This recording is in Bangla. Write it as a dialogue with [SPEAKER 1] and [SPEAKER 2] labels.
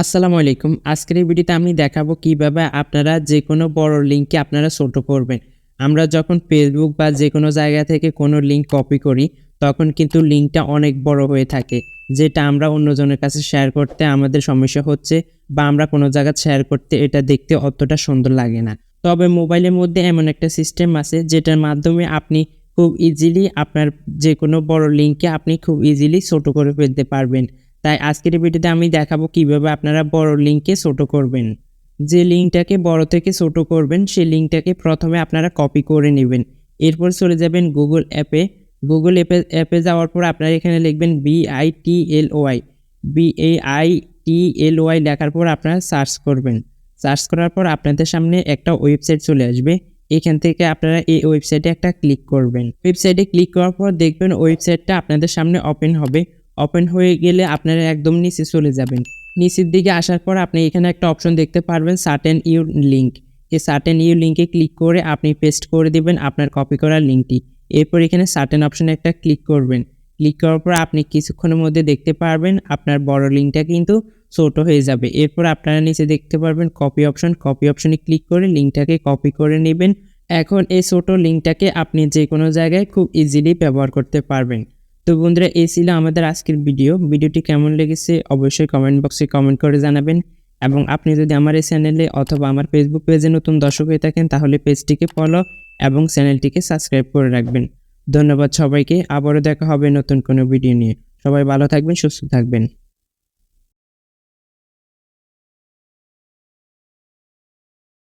[SPEAKER 1] আসসালামু আলাইকুম। আজকের এই ভিডিওতে আমি দেখাবো কিভাবে আপনারা যেকোনো বড় লিঙ্ককে আপনারা ছোট করবেন। আমরা যখন Facebook বা যেকোনো জায়গা থেকে কোনো লিঙ্ক কপি করি, তখন কিন্তু লিঙ্কটা অনেক বড় হয়ে থাকে। যেটা আমরা অন্যজনের কাছে শেয়ার করতে আমাদের সমস্যা হচ্ছে বা আমরা কোনো জায়গায় শেয়ার করতে এটা দেখতে অতটা সুন্দর লাগে না। তবে মোবাইলের মধ্যে এমন একটা সিস্টেম আছে যেটার মাধ্যমে আপনি খুব ইজিলি আপনার যেকোনো বড় লিঙ্ককে আপনি খুব ইজিলি ছোট করে ফেলতে পারবেন। তাই আজকের এই ভিডিওতে আমি দেখাবো কিভাবে আপনারা বড় লিঙ্ককে ছোট করবেন। যে লিঙ্কটাকে বড় থেকে ছোট করবেন সেই লিঙ্কটাকে প্রথমে আপনারা কপি করে নেবেন। এরপর চলে যাবেন গুগল অ্যাপে। গুগল অ্যাপে যাওয়ার পর আপনারা এখানে লিখবেন BITLOY BAITLOY লেখার পর আপনারা সার্চ করবেন। সার্চ করার পর আপনাদের সামনে একটা ওয়েবসাইট চলে আসবে। এখান থেকে আপনারা এই ওয়েবসাইটে একটা ক্লিক করবেন। ওয়েবসাইটে ক্লিক করার পর দেখবেন ওয়েবসাইটটা আপনাদের সামনে ওপেন হবে। ওপেন হয়ে গেলে আপনারা একদম নিচে চলে যাবেন। নিচের দিকে আসার পর আপনি এখানে একটা অপশন দেখতে পারবেন সার্টেন ইউর লিঙ্ক। এই সার্টেন ইউর লিঙ্কে ক্লিক করে আপনি পেস্ট করে দিবেন আপনার কপি করা লিঙ্কটি। এরপর এখানে সার্টেন অপশনে একটা ক্লিক করবেন। ক্লিক করার পর আপনি কিছুক্ষণের মধ্যে দেখতে পারবেন আপনার বড় লিঙ্কটা কিন্তু ছোট হয়ে যাবে। এরপর আপনারা নিচে দেখতে পারবেন কপি অপশন। কপি অপশনে ক্লিক করে লিঙ্কটাকে কপি করে নেবেন। এখন এই ছোট লিঙ্কটাকে আপনি যে কোনো জায়গায় খুব ইজিলি ব্যবহার করতে পারবেন। তো বন্ধুরা, এই ছিল আমাদের আজকের ভিডিওটি কেমন লেগেছে অবশ্যই কমেন্ট বক্সে কমেন্ট করে জানাবেন। এবং আপনি যদি আমার এই চ্যানেলে অথবা আমার ফেসবুক পেজে নতুন দর্শক হয়ে থাকেন তাহলে পেজটিকে ফলো এবং চ্যানেলটিকে সাবস্ক্রাইব করে রাখবেন। ধন্যবাদ সবাইকে। আবারও দেখা হবে নতুন কোনো ভিডিও নিয়ে। সবাই ভালো থাকবেন, সুস্থ থাকবেন।